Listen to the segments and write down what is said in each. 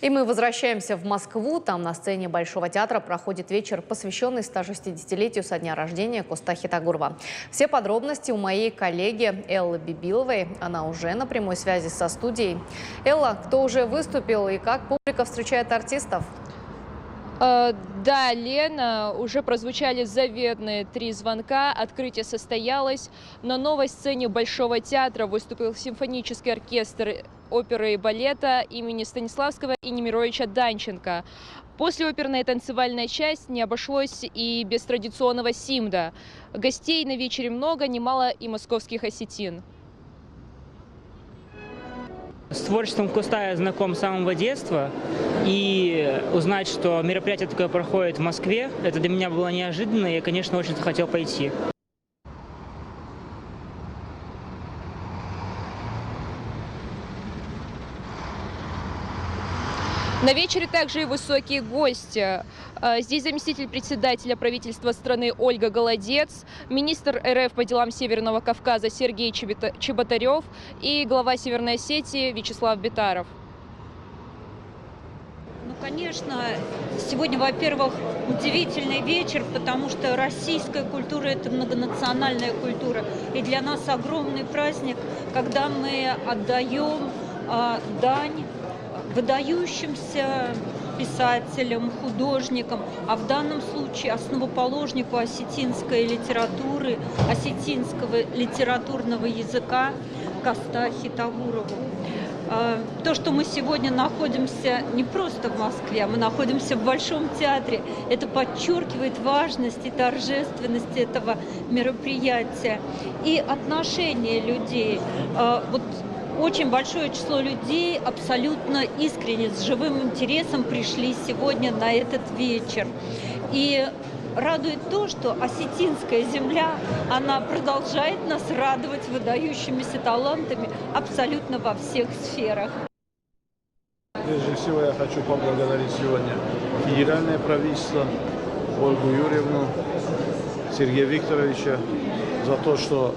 И мы возвращаемся в Москву. Там на сцене Большого театра проходит вечер, посвященный 160-летию со дня рождения Коста Хитагурова. Все подробности у моей коллеги Эллы Бибиловой. Она уже на прямой связи со студией. Элла, кто уже выступил и как публика встречает артистов? Да, Лена, уже прозвучали заветные 3 звонка. Открытие состоялось. На новой сцене Большого театра выступил симфонический оркестр оперы и балета имени Станиславского и Немировича Данченко. После оперной танцевальной части не обошлось и без традиционного симда. Гостей на вечере много, немало и московских осетин. С творчеством Коста я знаком с самого детства, и узнать, что мероприятие такое проходит в Москве, это для меня было неожиданно, и я, конечно, очень хотел пойти. На вечере также и высокие гости. Здесь заместитель председателя правительства страны Ольга Голодец, министр РФ по делам Северного Кавказа Сергей Чеботарев и глава Северной Осетии Вячеслав Битаров. Ну, конечно, сегодня, во-первых, удивительный вечер, потому что российская культура – это многонациональная культура. И для нас огромный праздник, когда мы отдаем дань выдающимся писателям, художникам, а в данном случае основоположнику осетинской литературы, осетинского литературного языка Коста Хитагурову. То, что мы сегодня находимся не просто в Москве, а мы находимся в Большом театре, это подчеркивает важность и торжественность этого мероприятия и отношение людей. Очень большое число людей абсолютно искренне, с живым интересом пришли сегодня на этот вечер. И радует то, что осетинская земля, она продолжает нас радовать выдающимися талантами абсолютно во всех сферах. Прежде всего я хочу поблагодарить сегодня федеральное правительство, Ольгу Юрьевну, Сергея Викторовича за то, что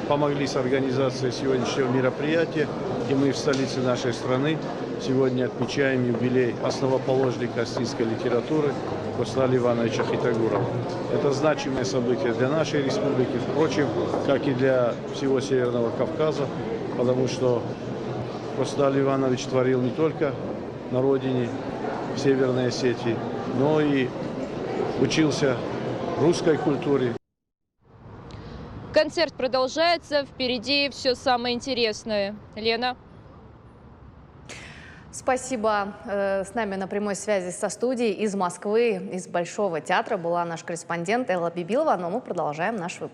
помогли с организацией сегодняшнего мероприятия. И мы в столице нашей страны сегодня отмечаем юбилей основоположника осетинской литературы Коста Ивановича Хитагурова. Это значимое событие для нашей республики, впрочем, как и для всего Северного Кавказа, потому что Коста Иванович творил не только на родине, в Северной Осетии, но и учился русской культуре. Концерт продолжается, впереди все самое интересное. Лена? Спасибо. С нами на прямой связи со студией из Москвы, из Большого театра была наш корреспондент Элла Бибилова, но мы продолжаем наш выпуск.